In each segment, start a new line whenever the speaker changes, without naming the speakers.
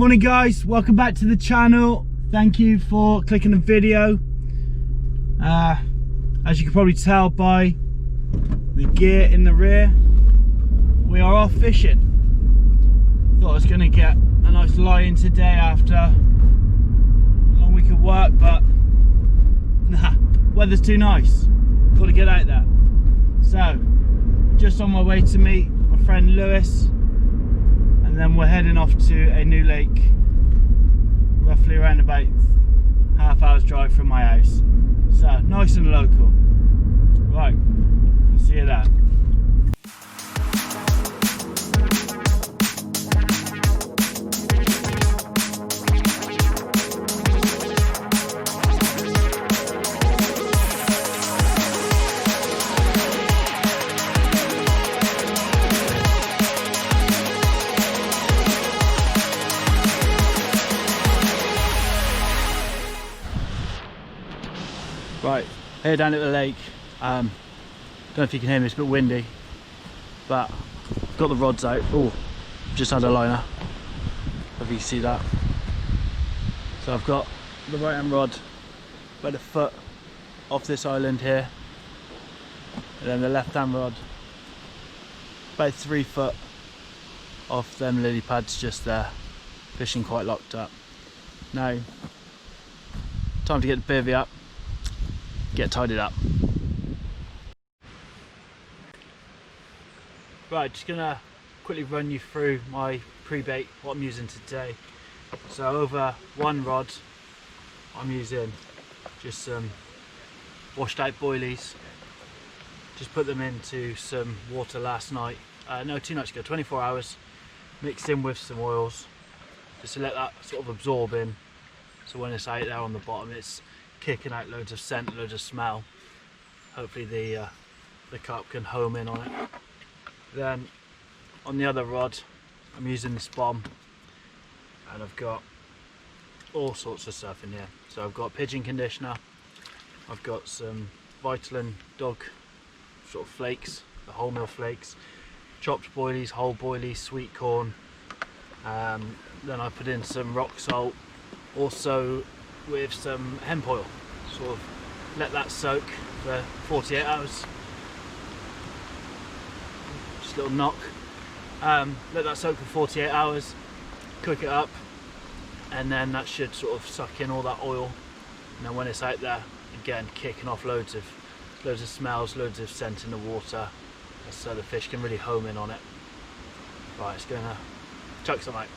Morning guys, welcome back to the channel. Thank you for clicking the video. As you can probably tell by the gear in the rear, we are off fishing. Thought I was going to get a nice lie in today after a long week of work, but nah, weather's too nice. Got to get out there. So, just on my way to meet my friend Lewis, and then we're heading off to a new lake, roughly around about half hour's drive from my house. So, nice and local. Right, I'll see you there. Right, here down at the lake. Don't know if you can hear me, it's a bit windy, but I've got the rods out. Oh, just had a liner, if you can see that. So I've got the right hand rod about a foot off this island here, and then the left hand rod about 3 foot off them lily pads just there. Fishing quite locked up. Now, time to get the bivvy up, get tidied up. Right, just gonna quickly run you through my pre-bait, what I'm using today. So over one rod I'm using just some washed out boilies. Just put them into some water last night, no, 2 nights ago, 24 hours, mixed in with some oils just to let that sort of absorb in, so when it's out there on the bottom it's kicking out loads of scent, loads of smell. Hopefully the carp can home in on it. Then on the other rod I'm using this bomb, and I've got all sorts of stuff in here. So I've got pigeon conditioner, I've got some Vitamin dog sort of flakes, the wholemeal flakes, chopped boilies, whole boilies, sweet corn, then I put in some rock salt, also with some hemp oil. Sort of let that soak for 48 hours. Just a little knock. Let that soak for 48 hours, cook it up, and then that should sort of suck in all that oil. And then when it's out there, again, kicking off loads of smells, loads of scent in the water, so the fish can really home in on it. Right, it's gonna chuck some out.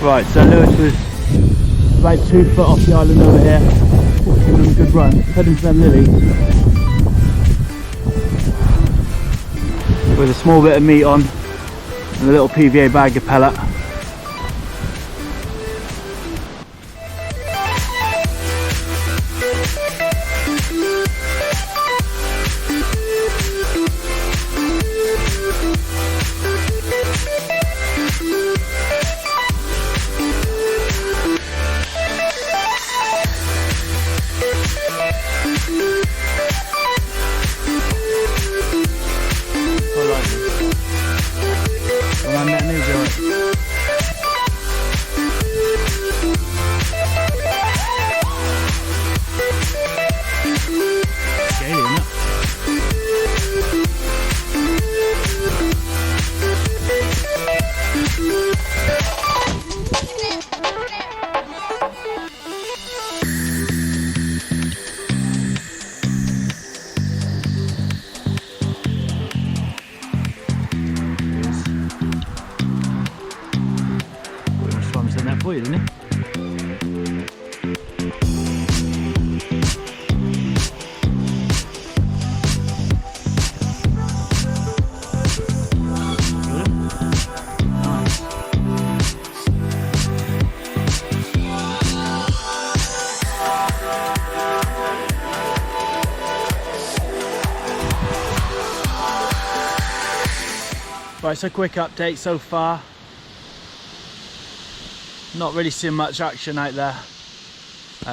Right, so Lewis was about 2 foot off the island over here. Giving them a good run, heading to them lilies with a small bit of meat on and a little PVA bag of pellet. When I met new guy. Right, so quick update so far. Not really seeing much action out there.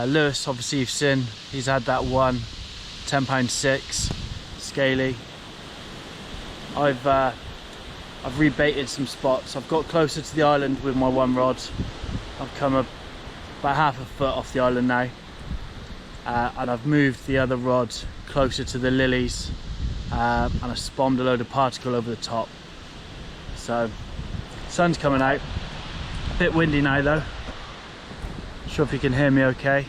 Lewis, obviously you've seen, he's had that one 10#6 scaly. I've rebaited some spots. I've got closer to the island with my one rod. I've come about half a foot off the island now, and I've moved the other rod closer to the lilies, and I bombed a load of particle over the top. So sun's coming out. A bit windy now though. Not sure if you can hear me okay,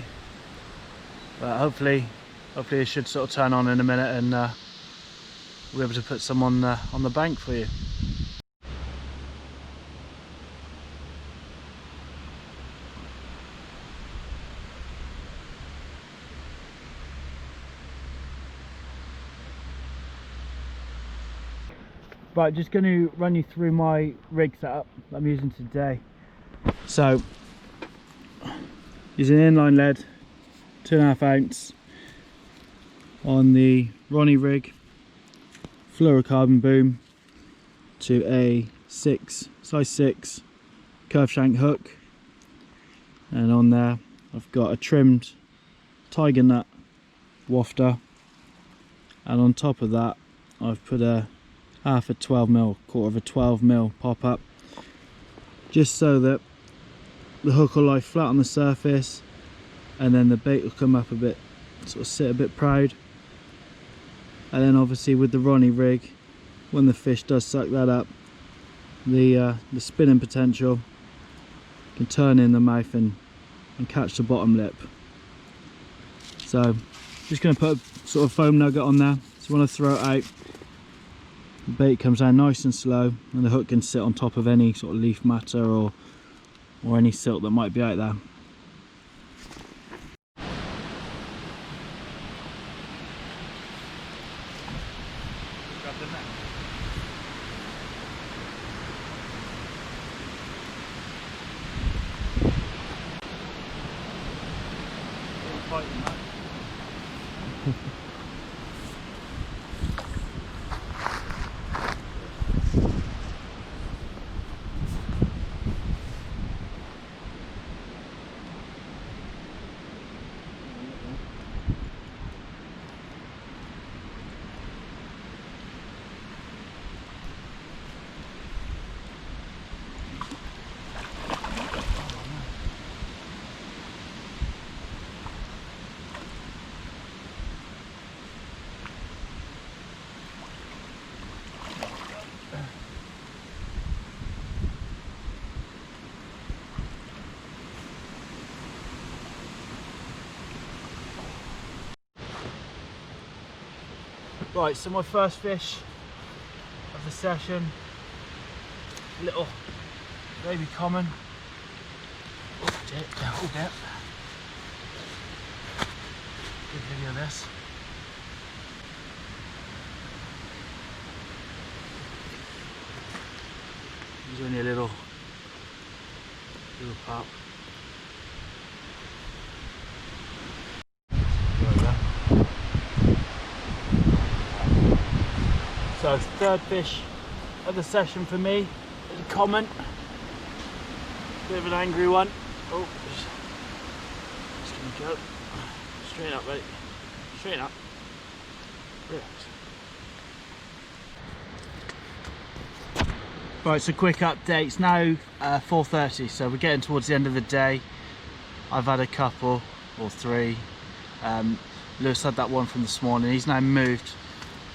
but hopefully it should sort of turn on in a minute, and we'll be able to put some on the bank for you. Right, just going to run you through my rig setup that I'm using today. So, using inline lead, 2.5 ounce on the Ronnie rig, fluorocarbon boom to a size 6 curve shank hook, and on there I've got a trimmed tiger nut wafter, and on top of that I've put a half a 12mm, quarter of a 12mm pop up, just so that the hook will lie flat on the surface and then the bait will come up a bit, sort of sit a bit proud. And then obviously with the Ronnie rig, when the fish does suck that up, the spinning potential can turn in the mouth and catch the bottom lip. So just going to put a sort of foam nugget on there, so you want to throw it out, the bait comes down nice and slow, and the hook can sit on top of any sort of leaf matter or any silt that might be out there. Right, so my first fish of the session, little baby common. Oh, dip, oh, dip. Good video of this. He's only a little pup. So third fish of the session for me is a common. Bit of an angry one. Oh, just gonna go. Straighten up, buddy. Straighten up. Relax. Right, so quick update. It's now 4:30, so we're getting towards the end of the day. I've had a couple or three. Lewis had that one from this morning. He's now moved.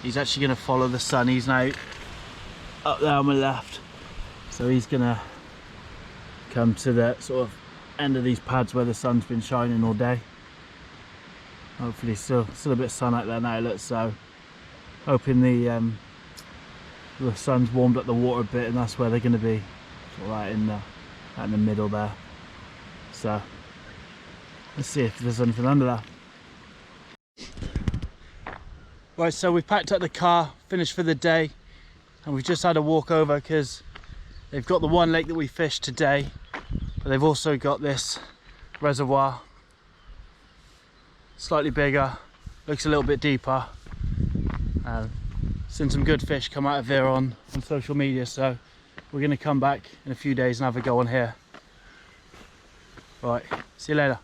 He's actually going to follow the sun. He's now up there on my left, so he's going to come to the sort of end of these pads where the sun's been shining all day. Hopefully still a bit of sun out there now, look, so hoping the sun's warmed up the water a bit, and that's where they're going to be, sort of right in the middle there. So let's see if there's anything under there. Right, so we've packed up the car, finished for the day, and we've just had a walk over because they've got the one lake that we fished today, but they've also got this reservoir, slightly bigger, looks a little bit deeper. seen some good fish come out of here on social media, so we're going to come back in a few days and have a go on here. Right, see you later.